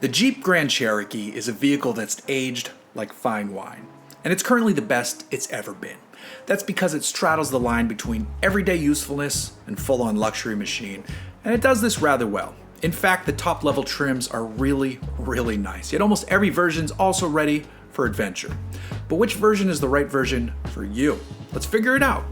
The Jeep Grand Cherokee is a vehicle that's aged like fine wine, and it's currently the best it's ever been. That's because it straddles the line between everyday usefulness and full-on luxury machine, and it does this rather well. In fact, the top-level trims are really nice, yet almost every version's also ready for adventure. But which version is the right version for you? Let's figure it out.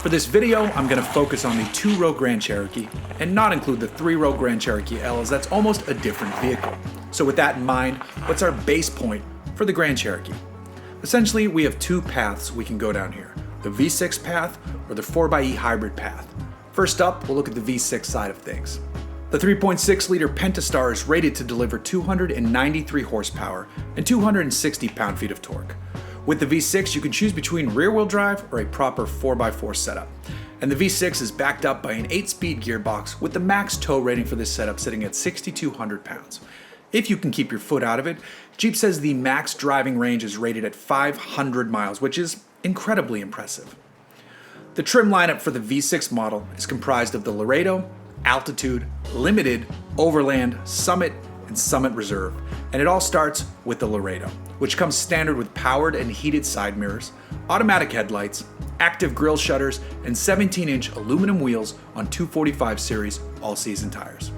For this video, I'm going to focus on the 2-row Grand Cherokee and not include the 3-row Grand Cherokee L, as that's almost a different vehicle. So with that in mind, what's our base point for the Grand Cherokee? Essentially, we have two paths we can go down here, the V6 path or the 4xe hybrid path. First up, we'll look at the V6 side of things. The 3.6-liter Pentastar is rated to deliver 293 horsepower and 260 pound-feet of torque. With the V6, you can choose between rear-wheel drive or a proper 4x4 setup. And the V6 is backed up by an 8-speed gearbox with the max tow rating for this setup sitting at 6,200 pounds. If you can keep your foot out of it, Jeep says the max driving range is rated at 500 miles, which is incredibly impressive. The trim lineup for the V6 model is comprised of the Laredo, Altitude, Limited, Overland, Summit, and Summit Reserve, and it all starts with the Laredo, which comes standard with powered and heated side mirrors, automatic headlights, active grille shutters, and 17-inch aluminum wheels on 245 series all-season tires.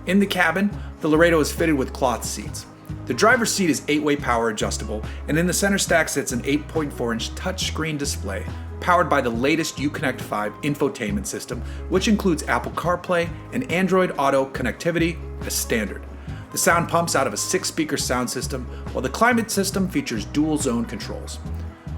In the cabin, the Laredo is fitted with cloth seats. The driver's seat is 8-way power adjustable, and in the center stack sits an 8.4-inch touchscreen display powered by the latest Uconnect 5 infotainment system, which includes Apple CarPlay and Android Auto connectivity as standard. The sound pumps out of a 6-speaker sound system, while the climate system features dual-zone controls.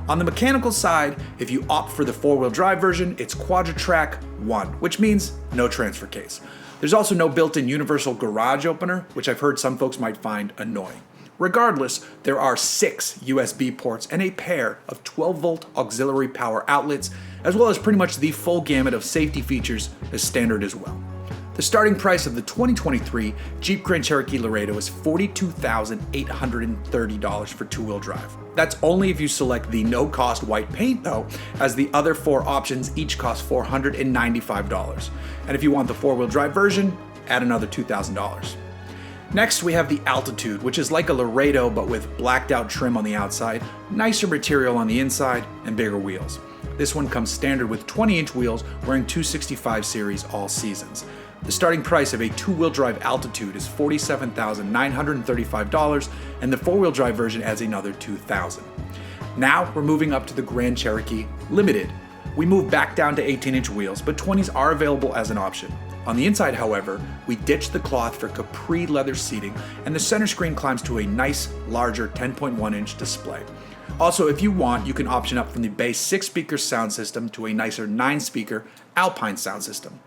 On the mechanical side, if you opt for the 4-wheel drive version, it's Quadra-Track 1, which means no transfer case. There's also no built-in universal garage opener, which I've heard some folks might find annoying. Regardless, there are 6 USB ports and a pair of 12-volt auxiliary power outlets, as well as pretty much the full gamut of safety features as standard as well. The starting price of the 2023 Jeep Grand Cherokee Laredo is $42,830 for 2-wheel drive. That's only if you select the no-cost white paint though, as the other 4 options each cost $495. And if you want the 4-wheel drive version, add another $2,000. Next, we have the Altitude, which is like a Laredo but with blacked out trim on the outside, nicer material on the inside, and bigger wheels. This one comes standard with 20-inch wheels wearing 265 series all seasons. The starting price of a 2-wheel drive Altitude is $47,935, and the 4-wheel drive version adds another $2,000. Now we're moving up to the Grand Cherokee Limited. We move back down to 18-inch wheels, but 20s are available as an option. On the inside, however, we ditch the cloth for capri leather seating, and the center screen climbs to a nice, larger 10.1-inch display. Also, if you want, you can option up from the base 6-speaker sound system to a nicer 9-speaker Alpine sound system.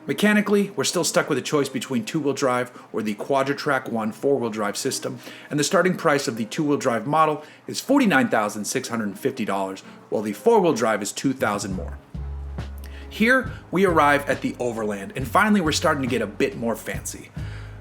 Mechanically, we're still stuck with a choice between 2-wheel drive or the Quadra-Track 1 4-wheel drive system, and the starting price of the 2-wheel drive model is $49,650, while the 4-wheel drive is $2,000 more. Here, we arrive at the Overland, and finally we're starting to get a bit more fancy.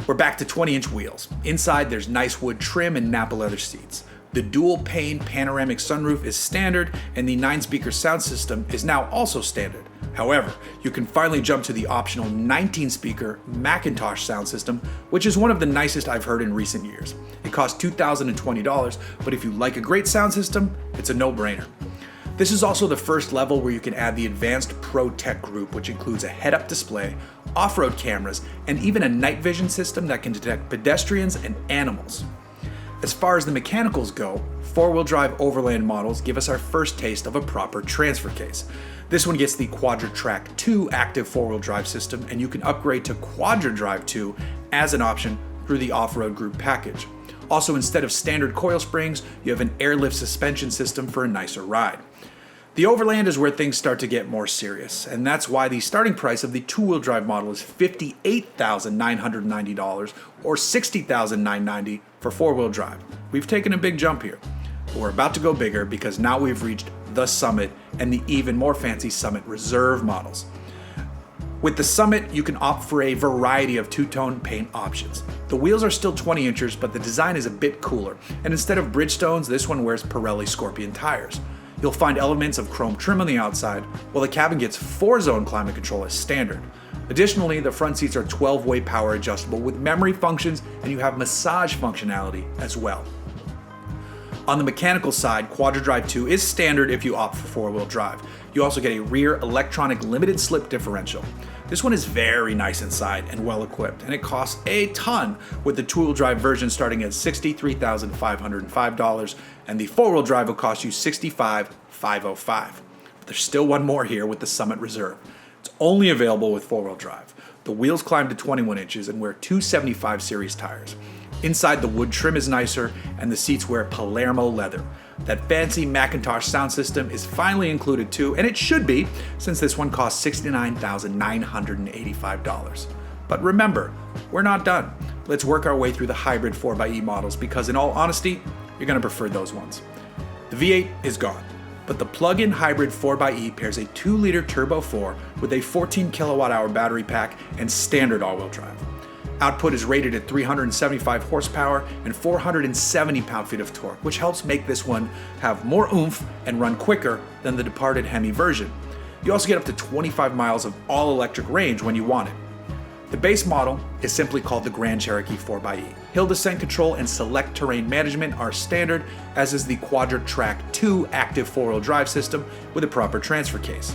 We're back to 20-inch wheels. Inside, there's nice wood trim and Napa leather seats. The dual-pane panoramic sunroof is standard, and the 9-speaker sound system is now also standard. However, you can finally jump to the optional 19-speaker Macintosh sound system, which is one of the nicest I've heard in recent years. It costs $2,020, but if you like a great sound system, it's a no-brainer. This is also the first level where you can add the Advanced Pro Tech group, which includes a head-up display, off-road cameras, and even a night vision system that can detect pedestrians and animals. As far as the mechanicals go, 4-wheel drive Overland models give us our first taste of a proper transfer case. This one gets the Quadra-Track 2 active 4-wheel drive system, and you can upgrade to Quadra-Drive 2 as an option through the off-road group package. Also, instead of standard coil springs, you have an airlift suspension system for a nicer ride. The Overland is where things start to get more serious, and that's why the starting price of the 2-wheel drive model is $58,990 or $60,990 for 4-wheel drive. We've taken a big jump here. But we're about to go bigger because now we've reached the Summit and the even more fancy Summit Reserve models. With the Summit, you can opt for a variety of two-tone paint options. The wheels are still 20 inches, but the design is a bit cooler, and instead of Bridgestones, this one wears Pirelli Scorpion tires. You'll find elements of chrome trim on the outside, while the cabin gets 4-zone climate control as standard. Additionally, the front seats are 12-way power adjustable with memory functions, and you have massage functionality as well. On the mechanical side, QuadraDrive 2 is standard if you opt for 4-wheel drive. You also get a rear electronic limited slip differential. This one is very nice inside and well equipped, and it costs a ton, with the 2-wheel drive version starting at $63,505, and the 4-wheel drive will cost you $65,505. But there's still one more here with the Summit Reserve. It's only available with 4-wheel drive. The wheels climb to 21 inches and wear 275 series tires. Inside, the wood trim is nicer and the seats wear Palermo leather. That fancy Macintosh sound system is finally included too, and it should be, since this one costs $69,985. But remember, we're not done. Let's work our way through the hybrid 4xe models because in all honesty, you're going to prefer those ones. The V8 is gone, but the plug-in hybrid 4xe pairs a 2-liter Turbo 4 with a 14 kilowatt-hour battery pack and standard all-wheel drive. Output is rated at 375 horsepower and 470 pound-feet of torque, which helps make this one have more oomph and run quicker than the departed Hemi version. You also get up to 25 miles of all-electric range when you want it. The base model is simply called the Grand Cherokee 4xe. Hill descent control and select terrain management are standard, as is the QuadraTrack 2 active 4-wheel drive system with a proper transfer case.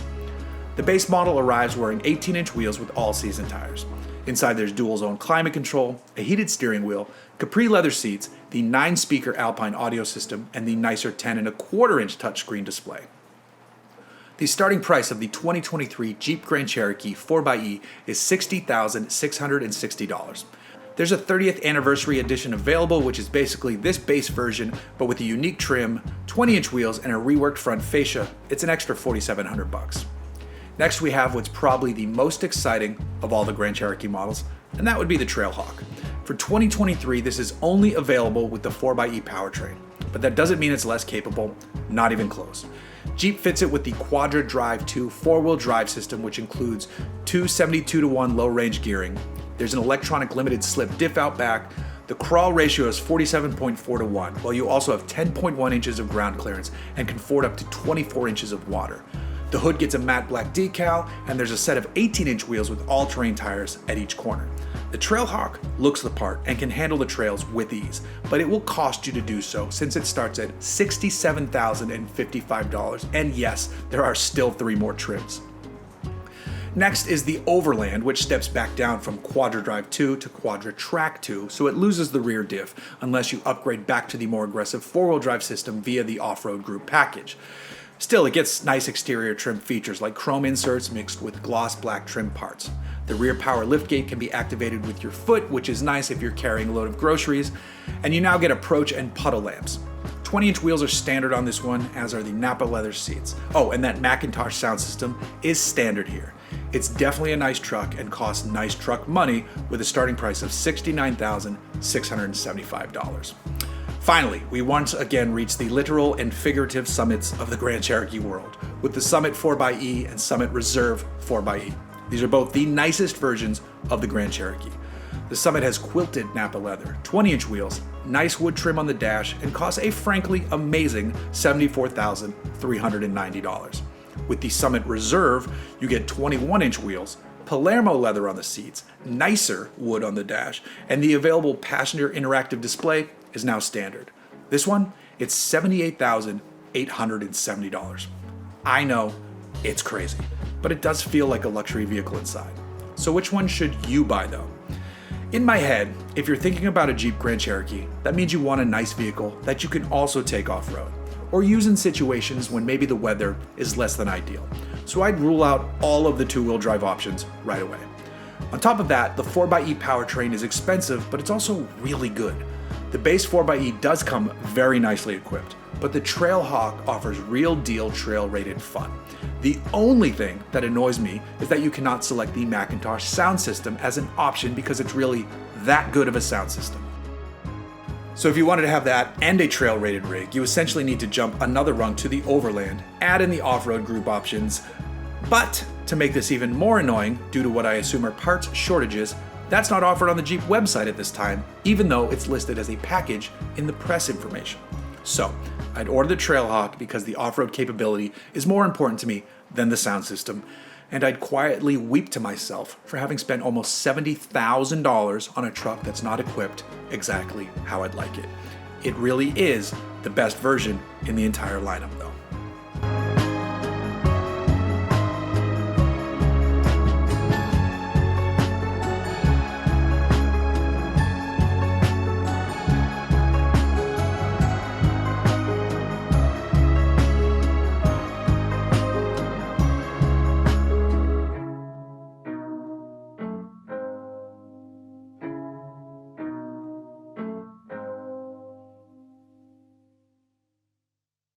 The base model arrives wearing 18-inch wheels with all-season tires. Inside there's dual-zone climate control, a heated steering wheel, Capri leather seats, the 9-speaker Alpine audio system, and the nicer 10.25-inch touchscreen display. The starting price of the 2023 Jeep Grand Cherokee 4xe is $60,660. There's a 30th anniversary edition available, which is basically this base version, but with a unique trim, 20-inch wheels, and a reworked front fascia. It's an extra $4,700. Next, we have what's probably the most exciting of all the Grand Cherokee models, and that would be the Trailhawk. For 2023, this is only available with the 4xe powertrain, but that doesn't mean it's less capable, not even close. Jeep fits it with the QuadraDrive 2 4-wheel drive system, which includes 2 72-to-1 low-range gearing. There's an electronic limited slip diff out back. The crawl ratio is 47.4-to-1, while you also have 10.1 inches of ground clearance and can ford up to 24 inches of water. The hood gets a matte black decal, and there's a set of 18-inch wheels with all-terrain tires at each corner. The Trailhawk looks the part and can handle the trails with ease, but it will cost you to do so since it starts at $67,055, and yes, there are still 3 more trims. Next is the Overland, which steps back down from QuadraDrive 2 to QuadraTrack 2, so it loses the rear diff unless you upgrade back to the more aggressive 4-wheel drive system via the off-road group package. Still, it gets nice exterior trim features like chrome inserts mixed with gloss black trim parts. The rear power liftgate can be activated with your foot, which is nice if you're carrying a load of groceries, and you now get approach and puddle lamps. 20-inch wheels are standard on this one, as are the Napa leather seats. Oh, and that Macintosh sound system is standard here. It's definitely a nice truck and costs nice truck money with a starting price of $69,675. Finally, we once again reach the literal and figurative summits of the Grand Cherokee world, with the Summit 4xe and Summit Reserve 4xe. These are both the nicest versions of the Grand Cherokee. The Summit has quilted Napa leather, 20-inch wheels, nice wood trim on the dash, and costs a frankly amazing $74,390. With the Summit Reserve, you get 21-inch wheels, Palermo leather on the seats, nicer wood on the dash, and the available passenger interactive display is now standard. This one, it's $78,870. I know, it's crazy, but it does feel like a luxury vehicle inside. So which one should you buy though? In my head, if you're thinking about a Jeep Grand Cherokee, that means you want a nice vehicle that you can also take off-road, or use in situations when maybe the weather is less than ideal. So I'd rule out all of the 2-wheel drive options right away. On top of that, the 4xe powertrain is expensive, but it's also really good. The base 4xe does come very nicely equipped, but the Trailhawk offers real deal trail rated fun. The only thing that annoys me is that you cannot select the Macintosh sound system as an option because it's really that good of a sound system. So if you wanted to have that and a trail rated rig, you essentially need to jump another rung to the Overland, add in the off-road group options, but to make this even more annoying, due to what I assume are parts shortages, that's not offered on the Jeep website at this time, even though it's listed as a package in the press information. So I'd order the Trailhawk because the off-road capability is more important to me than the sound system, and I'd quietly weep to myself for having spent almost $70,000 on a truck that's not equipped exactly how I'd like it. It really is the best version in the entire lineup though.